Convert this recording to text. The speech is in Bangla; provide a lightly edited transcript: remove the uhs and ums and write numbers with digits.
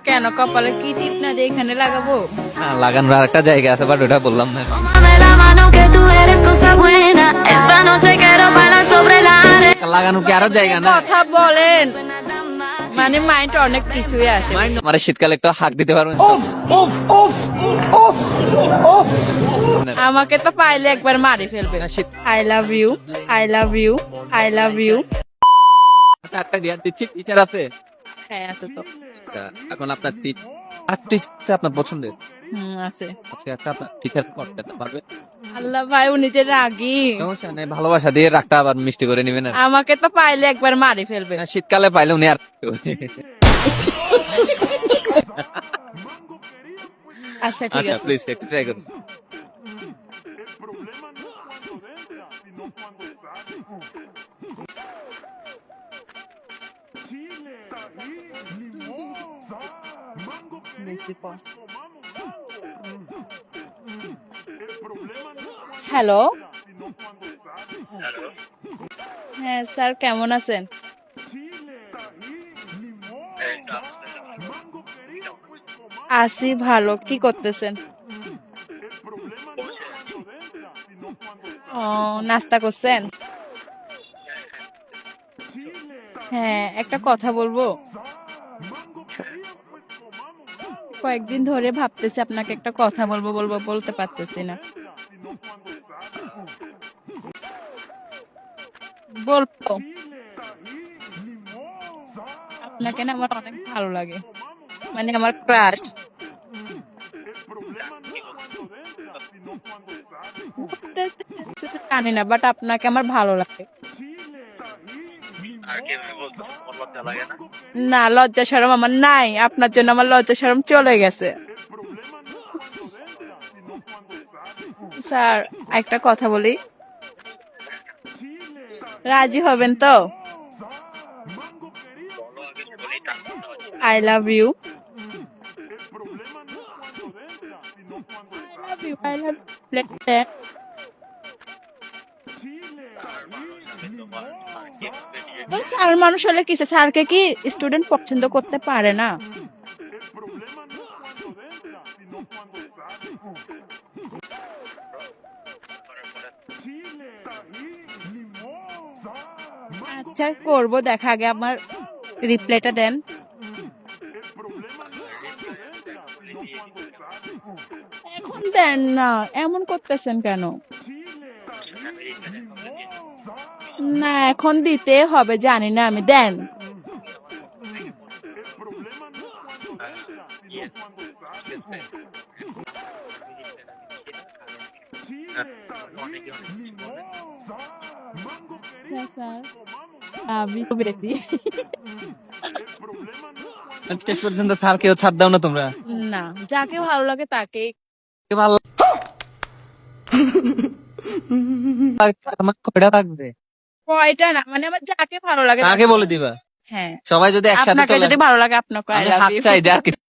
কেন কপালে কি টিপ না দিয়ে এখানে লাগাবো? লাগানোর আর একটা জায়গা আছে, বাট ওটা বললাম না। Tómame la mano que tú eres cosa buena. Esta noche quiero bailar sobre la arena. লাগানোর কি আরো জায়গা না? কথা বলেন, মানে মাইন্ড অনেক কিছুই আসে। আমার শীতকালে একটু হাক দিতে পারবেন? আমাকে তো পাইলে একবার মারি ফেলবে। I love you, I love you, I love you. একটা রিয়াদ দিচ্ছি, টিচার আছে? হ্যাঁ আছে তো। আচ্ছা, এখন আপনার টিচার আপনার পছন্দের আছে। আচ্ছা, একটা আপনার টিচার করতে পারবে? আল্লাহ ভাই, উনি যে রাগী। সমস্যা নেই, ভালোবাসা দিয়ে রাগটা আবার মিষ্টি করে নেবেন। আমাকে তো পাইলে একবার মারি ফেলবে। শীতকালে পাইলে উনি আর আচ্ছা ঠিক আচ্ছা, আছে। প্লিজ একটু ট্রাই করুন। হ্যালো, হ্যাঁ স্যার, কেমন আছেন? আছি ভালো। কি করতেছেন? ও, নাস্তা করছেন? হ্যাঁ, একটা কথা বলবো। কয়েকদিন ধরে ভাবতেছি আপনাকে একটা কথা বলবো বলবো, বলতে পারতেছি না। বলবো, আপনাকে না আমার অনেক ভালো লাগে, মানে আমার ক্রাশ। জানি না, বাট আপনাকে আমার ভালো লাগে। না, লজ্জা শরম আমার নাই। আপনার জন্য আমার লজ্জা শরম চলে গেছে। স্যার, একটা কথা বলি, রাজি হবেন তো? I love you, I love you. Sir মানুষ হলে কিছু, স্যারকে কি স্টুডেন্ট পছন্দ করতে পারে না? আচ্ছা করবো, দেখা আগে আমার রিপ্লাইটা দেন। এখন দেন না, এমন করতেছেন কেন? না, এখন দিতে হবে, জানি না আমি, দেন। স্যার আমি তো বেশি শেষ পর্যন্ত স্যার কেউ ছাড় দাও না তোমরা? না, যাকে ভালো লাগে তাকে। ভালো আমার কয়টা থাকবে? কয়টা না, মানে আমার যাকে ভালো লাগে তাকে বলে দিবা। হ্যাঁ, সবাই যদি একসাথে আপনাকে চলে যদি ভালো লাগে আপনাকে আই আমি লাভ হাত ইউ। চাই, যা কিছু